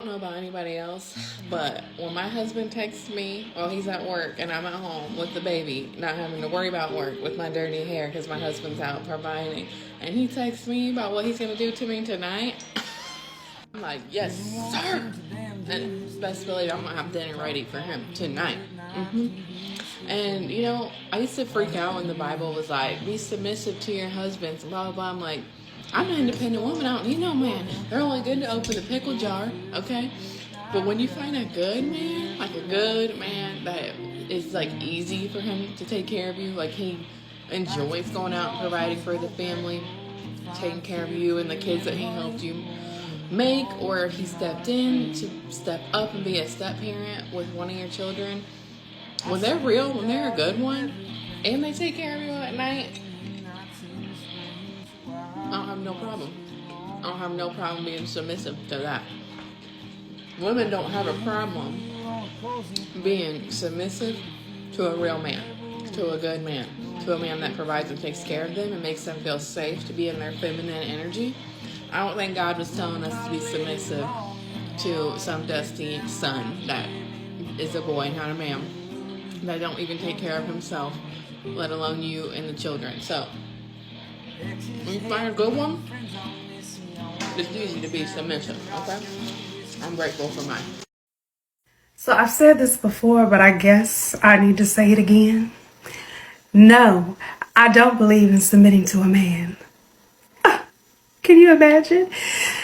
I don't know about anybody else, but when my husband texts me while he's at work and I'm at home with the baby, not having to worry about work with my dirty hair because my husband's out providing, and he texts me about what he's going to do to me tonight, I'm like, yes, sir. And best believe I'm going to have dinner ready for him tonight. And, I used to freak out when the Bible was like, be submissive to your husbands, blah, blah, blah. I'm like, I'm an independent woman. I don't need no man. They're only good to open the pickle jar, okay? But when you find a good man, like a good man that is like easy for him to take care of you, like he enjoys going out and providing for the family, taking care of you and the kids that he helped you make, or he stepped in to step up and be a step parent with one of your children, when they're real, when they're a good one, and they take care of you at night, I don't have no problem. I don't have no problem being submissive to that. Women don't have a problem being submissive to a real man, to a good man, to a man that provides and takes care of them and makes them feel safe to be in their feminine energy. I don't think God was telling us to be submissive to some dusty son that is a boy, not a man, that don't even take care of himself, let alone you and the children. So, when you find a good one, it's easy to be submissive, okay? I'm grateful for mine. So I've said this before, but I guess I need to say it again. No, I don't believe in submitting to a man. Can you imagine?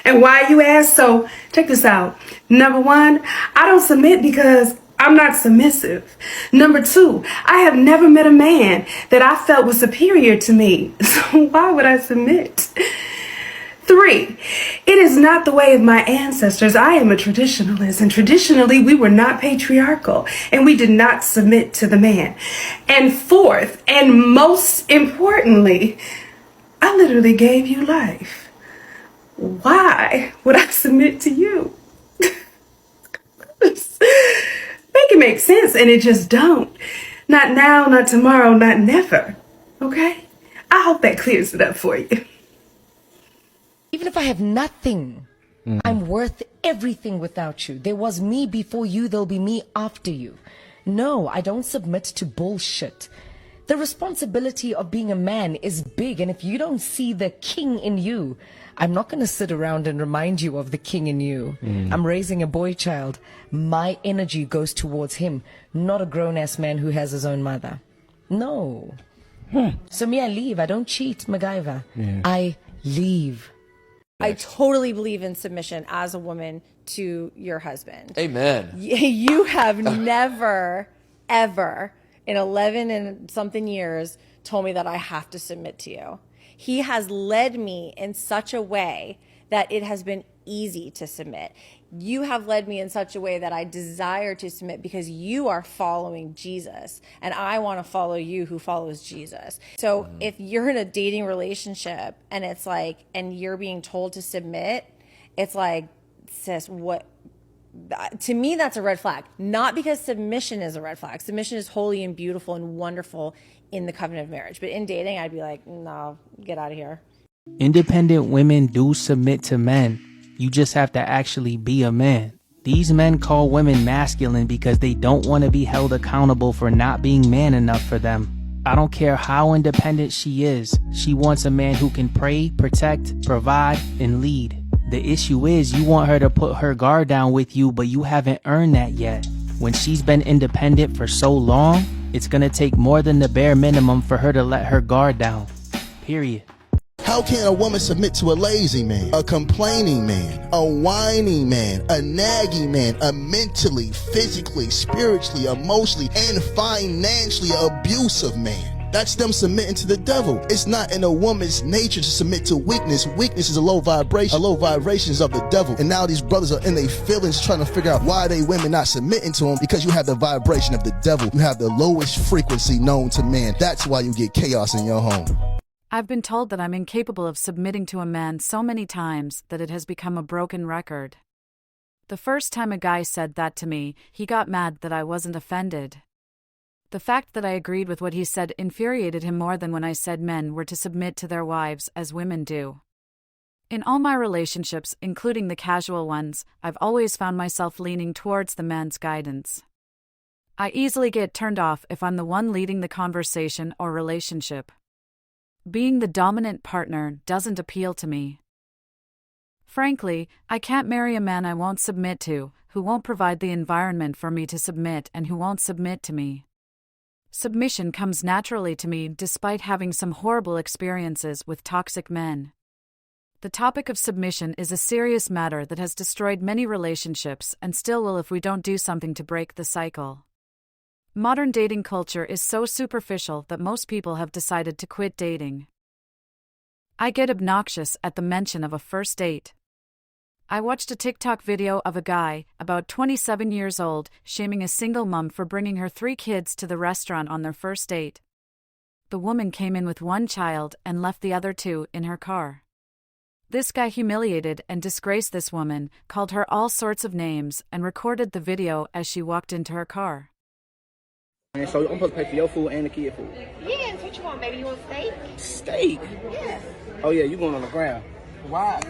And why, you ask? So check this out. Number one, I don't submit because I'm not submissive. Number two, I have never met a man that I felt was superior to me. So why would I submit? Three, it is not the way of my ancestors. I am a traditionalist, and traditionally we were not patriarchal, and we did not submit to the man. And fourth, and most importantly, I literally gave you life. Why would I submit to you? Make it make sense, and it just don't. Not now, not tomorrow, not never. Okay? I hope that clears it up for you. Even if I have nothing, I'm worth everything without you. There was me before you, there'll be me after you. No, I don't submit to bullshit. The responsibility of being a man is big, and if you don't see the king in you, I'm not going to sit around and remind you of the king in you. I'm raising a boy child. My energy goes towards him, not a grown-ass man who has his own mother. No. So me, I leave. I don't cheat, MacGyver. I leave. I totally believe in submission as a woman to your husband. Amen. You have never, ever, in 11 and something years, told me that I have to submit to you. He has led me in such a way that it has been easy to submit. You have led me in such a way that I desire to submit because you are following Jesus, and I want to follow you who follows Jesus. So if you're in a dating relationship and it's like, and you're being told to submit, it's like, sis, what? To me, that's a red flag. Not because submission is a red flag. Submission is holy and beautiful and wonderful in the covenant of marriage. But in dating, I'd be like, no, get out of here. Independent women do submit to men. You just have to actually be a man. These men call women masculine because they don't want to be held accountable for not being man enough for them. I don't care how independent she is. She wants a man who can pray, protect, provide, and lead. The issue is you want her to put her guard down with you, but you haven't earned that yet. When she's been independent for so long, it's gonna take more than the bare minimum for her to let her guard down. Period. How can a woman submit to a lazy man, a complaining man, a whining man, a nagging man, a mentally, physically, spiritually, emotionally, and financially abusive man? That's them submitting to the devil. It's not in a woman's nature to submit to weakness. Weakness is a low vibration. A low vibration is of the devil. And now these brothers are in their feelings trying to figure out why they women not submitting to them, because you have the vibration of the devil. You have the lowest frequency known to man. That's why you get chaos in your home. I've been told that I'm incapable of submitting to a man so many times that it has become a broken record. The first time a guy said that to me, he got mad that I wasn't offended. The fact that I agreed with what he said infuriated him more than when I said men were to submit to their wives as women do. In all my relationships, including the casual ones, I've always found myself leaning towards the man's guidance. I easily get turned off if I'm the one leading the conversation or relationship. Being the dominant partner doesn't appeal to me. Frankly, I can't marry a man I won't submit to, who won't provide the environment for me to submit and who won't submit to me. Submission comes naturally to me despite having some horrible experiences with toxic men. The topic of submission is a serious matter that has destroyed many relationships and still will if we don't do something to break the cycle. Modern dating culture is so superficial that most people have decided to quit dating. I get obnoxious at the mention of a first date. I watched a TikTok video of a guy, about 27 years old, shaming a single mom for bringing her 3 kids to the restaurant on their first date. The woman came in with 1 child and left the other 2 in her car. This guy humiliated and disgraced this woman, called her all sorts of names, and recorded the video as she walked into her car. And so I'm supposed to pay for your food and the kid food. Yes, what you want, baby? You want steak? Steak? Yes. Oh yeah, you going on the ground. Why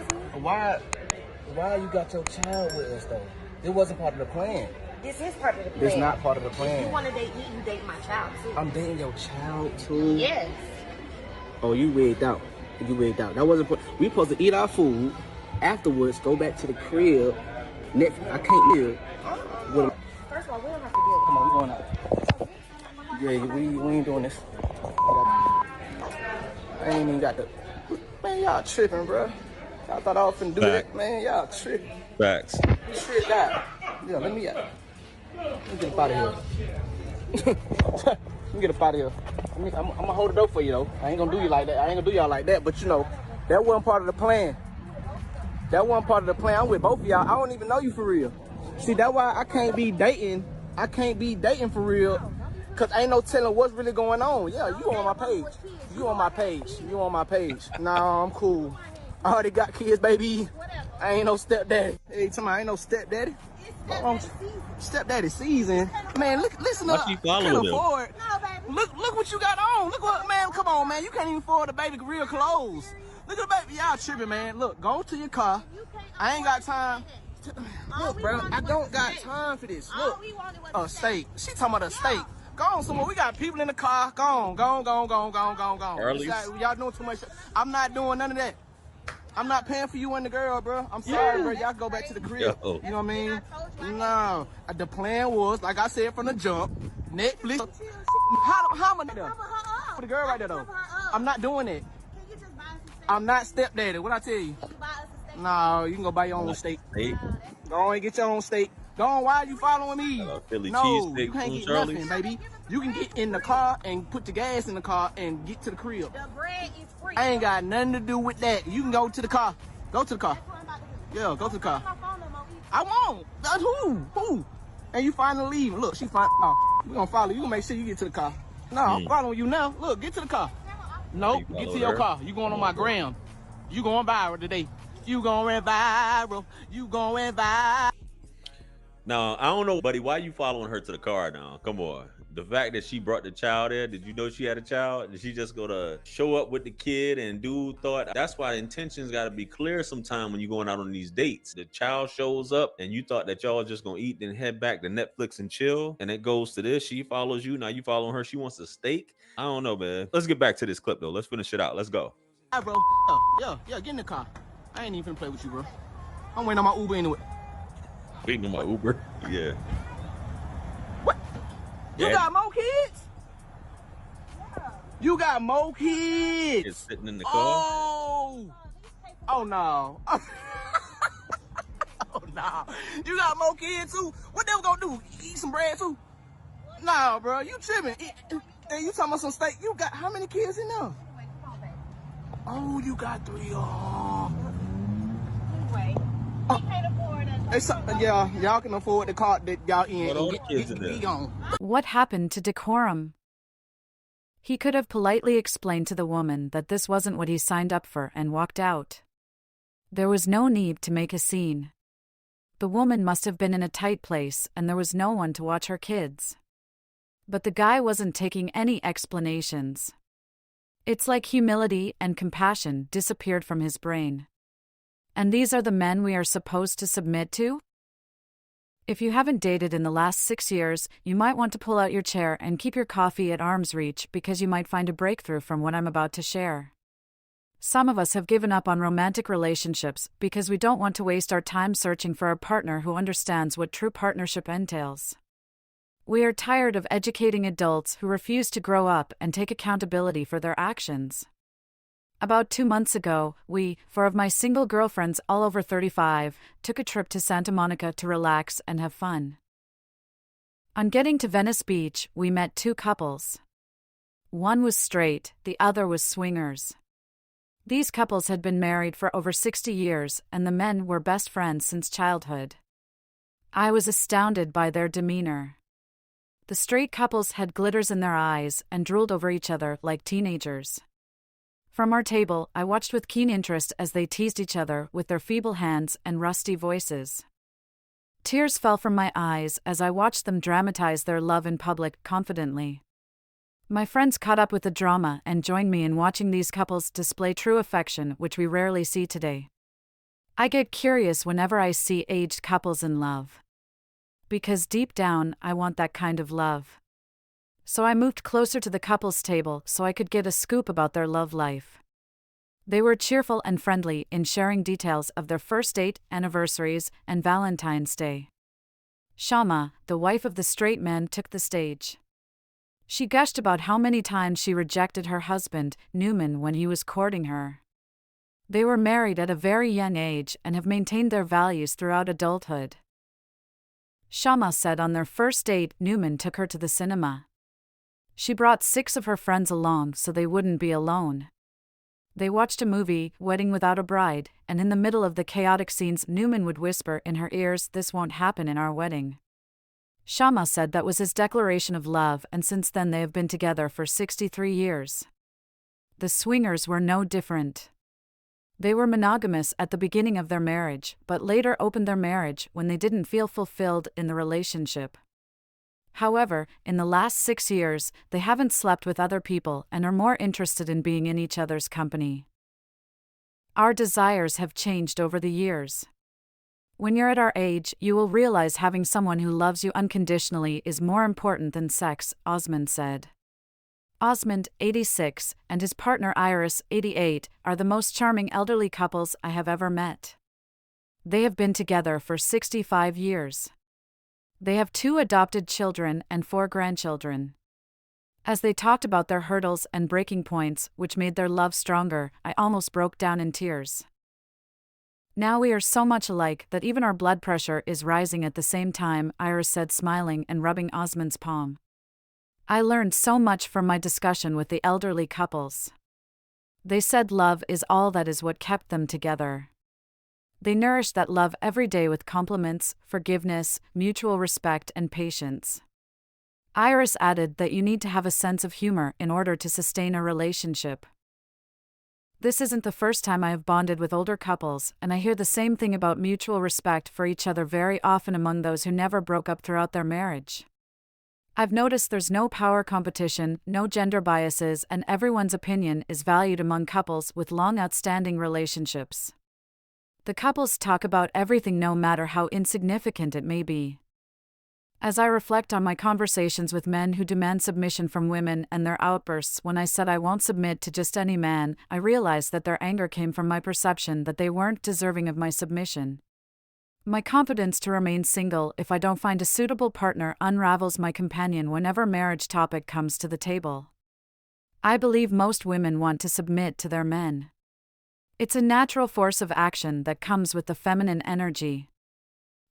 you got your child with us though? It wasn't part of the plan. This is part of the plan. It's not part of the If plan. you want to date me, you date my child too. I'm dating your child too. Yes. Oh, you wigged out. You wigged out. That wasn't. We supposed to eat our food afterwards. Go back to the crib. Next, I can't live. With First of all, we don't have to deal with Come on, we going out. Yeah, we ain't doing this. I ain't even got the. Man, y'all tripping, bro. Y'all thought I was finna do that. Man, y'all tripping. Facts. Tripped out. Yeah, let me out. Let me get up out of here. Let me get up out of here. I'm gonna hold the door for you though. I ain't gonna do you like that. I ain't gonna do y'all like that. But you know, that wasn't part of the plan. That wasn't part of the plan. I'm with both of y'all. I don't even know you for real. See, that's why I can't be dating. I can't be dating for real. Cause ain't no telling what's really going on. Yeah, you on my page. You on my page. You on my page. Nah, I'm cool. I already got kids, baby. I ain't no stepdaddy. Hey, tell me I ain't no stepdaddy. Stepdaddy season. Man, listen up. Why she following him? Afford. Look what you got on. Look what, man, come on, man. You can't even afford the baby real clothes. Look at the baby. Y'all tripping, man. Look, go to your car. I ain't got time. Look, bro, I don't got time for this. Look, a steak. She talking about a steak. Go on somewhere. We got people in the car. Go on. Early. Y'all doing too much. I'm not doing none of that. I'm not paying for you and the girl, bro. I'm sorry, bro. Y'all go back to the crib. Yo. You know what I mean? No. The plan was, like I said from the jump, Netflix. How am I there? For the girl right there, though. I'm not doing it. I'm not stepdaddy. What I tell you? No, you can go buy your own steak. Go on and get your own steak. Go on, why are you following me? Philly No, cheesesteak you can't from get Charlie's. nothing, baby. You can get in the car and put the gas in the car and get to the crib. The bread is free. I ain't got nothing to do with that. You can go to the car. Go to the car. Yeah, go to the car. I won't. That's who? And you finally leaving. Look, she fine. Oh, we gonna follow you. Gonna make sure you get to the car. No, I'm following you now. Look, get to the car. Nope, You get to follow your her? car. You going on my gram. You going viral today. You going viral. You going viral. Now, I don't know, buddy, why you following her to the car now? Come on. The fact that she brought the child there, did you know she had a child? Did she just go to show up with the kid and dude thought? That's why intentions got to be clear sometime when you're going out on these dates. The child shows up and you thought that y'all just going to eat, then head back to Netflix and chill. And it goes to this. She follows you. Now you following her. She wants a steak. I don't know, man. Let's get back to this clip, though. Let's finish it out. Let's go. Hi, bro. Yeah, get in the car. I ain't even finna play with you, bro. I'm waiting on my Uber anyway. Waiting on my Uber. Yeah. What? You Yeah. got more kids? You got more kids? It's sitting in the car. Oh no. Oh no. You got more kids too? What they gonna do? Eat some bread too? Nah, bro, you tripping. And you talking about some steak. You got how many kids in there? Oh, you got 3 of them. Anyway, we can't afford it. Yeah, y'all can afford the car that y'all in. What all and the kids in there? be gone. What happened to decorum? He could have politely explained to the woman that this wasn't what he signed up for and walked out. There was no need to make a scene. The woman must have been in a tight place and there was no one to watch her kids. But the guy wasn't taking any explanations. It's like humility and compassion disappeared from his brain. And these are the men we are supposed to submit to? If you haven't dated in the last 6 years, you might want to pull out your chair and keep your coffee at arm's reach because you might find a breakthrough from what I'm about to share. Some of us have given up on romantic relationships because we don't want to waste our time searching for a partner who understands what true partnership entails. We are tired of educating adults who refuse to grow up and take accountability for their actions. About 2 months ago, we, 4 of my single girlfriends all over 35, took a trip to Santa Monica to relax and have fun. On getting to Venice Beach, we met 2 couples. One was straight, the other was swingers. These couples had been married for over 60 years, and the men were best friends since childhood. I was astounded by their demeanor. The straight couples had glitters in their eyes and drooled over each other like teenagers. From our table, I watched with keen interest as they teased each other with their feeble hands and rusty voices. Tears fell from my eyes as I watched them dramatize their love in public confidently. My friends caught up with the drama and joined me in watching these couples display true affection, which we rarely see today. I get curious whenever I see aged couples in love. Because deep down, I want that kind of love. So I moved closer to the couple's table so I could get a scoop about their love life. They were cheerful and friendly in sharing details of their first date, anniversaries, and Valentine's Day. Shama, the wife of the straight man, took the stage. She gushed about how many times she rejected her husband, Newman, when he was courting her. They were married at a very young age and have maintained their values throughout adulthood. Shama said on their first date, Newman took her to the cinema. She brought 6 of her friends along so they wouldn't be alone. They watched a movie, Wedding Without a Bride, and in the middle of the chaotic scenes, Newman would whisper in her ears, "This won't happen in our wedding." Shama said that was his declaration of love, and since then they have been together for 63 years. The swingers were no different. They were monogamous at the beginning of their marriage, but later opened their marriage when they didn't feel fulfilled in the relationship. However, in the last 6 years, they haven't slept with other people and are more interested in being in each other's company. Our desires have changed over the years. When you're at our age, you will realize having someone who loves you unconditionally is more important than sex, Osmond said. Osmond, 86, and his partner Iris, 88, are the most charming elderly couples I have ever met. They have been together for 65 years. They have 2 adopted children and 4 grandchildren. As they talked about their hurdles and breaking points, which made their love stronger, I almost broke down in tears. Now we are so much alike that even our blood pressure is rising at the same time, Iris said, smiling and rubbing Osmond's palm. I learned so much from my discussion with the elderly couples. They said love is all that is what kept them together. They nourished that love every day with compliments, forgiveness, mutual respect, and patience. Iris added that you need to have a sense of humor in order to sustain a relationship. This isn't the first time I have bonded with older couples, and I hear the same thing about mutual respect for each other very often among those who never broke up throughout their marriage. I've noticed there's no power competition, no gender biases, and everyone's opinion is valued among couples with long outstanding relationships. The couples talk about everything no matter how insignificant it may be. As I reflect on my conversations with men who demand submission from women and their outbursts when I said I won't submit to just any man, I realized that their anger came from my perception that they weren't deserving of my submission. My confidence to remain single if I don't find a suitable partner unravels my companion whenever marriage topic comes to the table. I believe most women want to submit to their men. It's a natural force of action that comes with the feminine energy.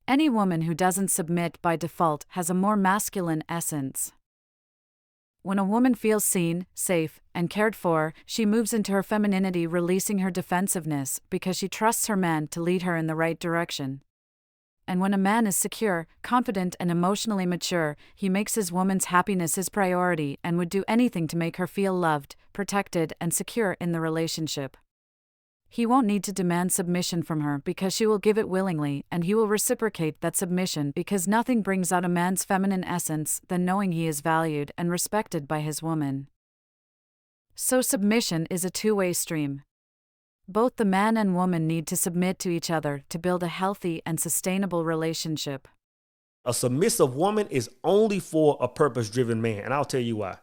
Any woman who doesn't submit by default has a more masculine essence. When a woman feels seen, safe, and cared for, she moves into her femininity, releasing her defensiveness because she trusts her man to lead her in the right direction. And when a man is secure, confident, and emotionally mature, he makes his woman's happiness his priority and would do anything to make her feel loved, protected, and secure in the relationship. He won't need to demand submission from her because she will give it willingly, and he will reciprocate that submission because nothing brings out a man's feminine essence than knowing he is valued and respected by his woman. So submission is a two-way stream. Both the man and woman need to submit to each other to build a healthy and sustainable relationship. A submissive woman is only for a purpose-driven man, and I'll tell you why.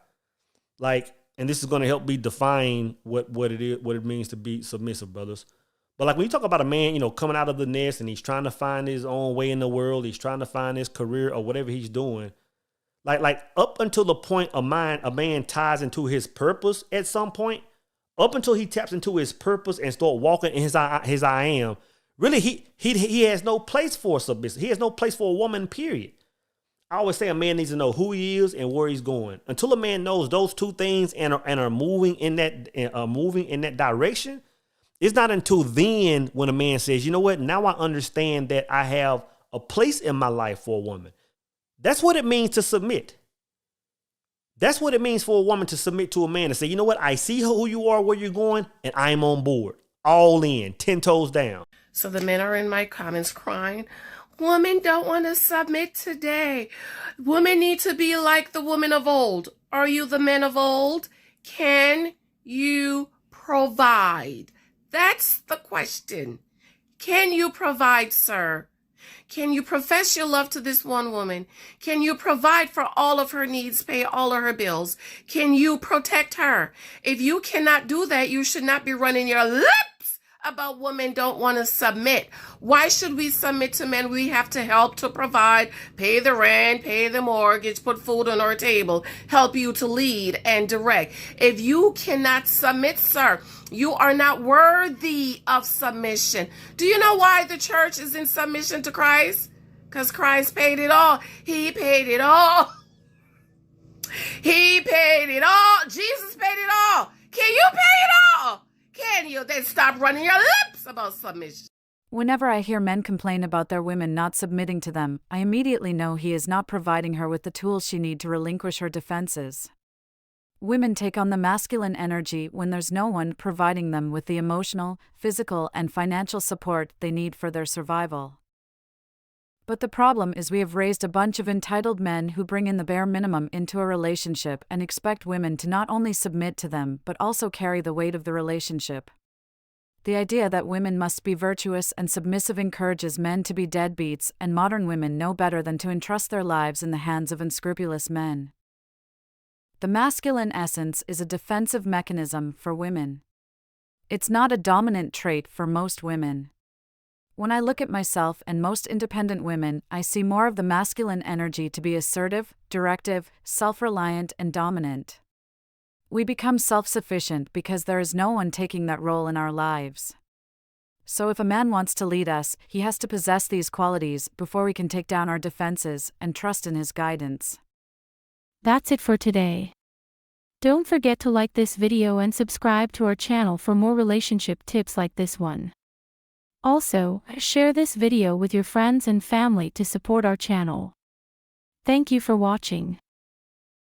Like, and this is going to help me define what it means to be submissive, brothers. But like when you talk about a man, coming out of the nest and he's trying to find his own way in the world, he's trying to find his career or whatever he's doing. Like up until the point a man ties into his purpose at some point, up until he taps into his purpose and start walking in his I am, really he has no place for a submissive. He has no place for a woman, period. I always say a man needs to know who he is and where he's going. Until a man knows those two things and are moving in that direction, it's not until then when a man says, you know what, now I understand that I have a place in my life for a woman. That's what it means to submit. That's what it means for a woman to submit to a man and say, you know what, I see who you are, where you're going, and I'm on board. All in, 10 toes down. So the men are in my comments crying, women don't want to submit today. Women need to be like the women of old. Are you the men of old? Can you provide? That's the question. Can you provide, sir? Can you profess your love to this one woman? Can you provide for all of her needs, pay all of her bills? Can you protect her? If you cannot do that, you should not be running your lips about women don't want to submit. Why should we submit to men? We have to help to provide, pay the rent, pay the mortgage, put food on our table, help you to lead and direct. If you cannot submit, sir, you are not worthy of submission. Do you know why the church is in submission to Christ? Because Christ paid it all. He paid it all. He paid it all. Jesus paid it all. Can you pay it all? Can you? Then stop running your lips about submission. Whenever I hear men complain about their women not submitting to them, I immediately know he is not providing her with the tools she needs to relinquish her defenses. Women take on the masculine energy when there's no one providing them with the emotional, physical, and financial support they need for their survival. But the problem is we have raised a bunch of entitled men who bring in the bare minimum into a relationship and expect women to not only submit to them but also carry the weight of the relationship. The idea that women must be virtuous and submissive encourages men to be deadbeats, and modern women know better than to entrust their lives in the hands of unscrupulous men. The masculine essence is a defensive mechanism for women. It's not a dominant trait for most women. When I look at myself and most independent women, I see more of the masculine energy to be assertive, directive, self-reliant, and dominant. We become self-sufficient because there is no one taking that role in our lives. So if a man wants to lead us, he has to possess these qualities before we can take down our defenses and trust in his guidance. That's it for today. Don't forget to like this video and subscribe to our channel for more relationship tips like this one. Also, share this video with your friends and family to support our channel. Thank you for watching.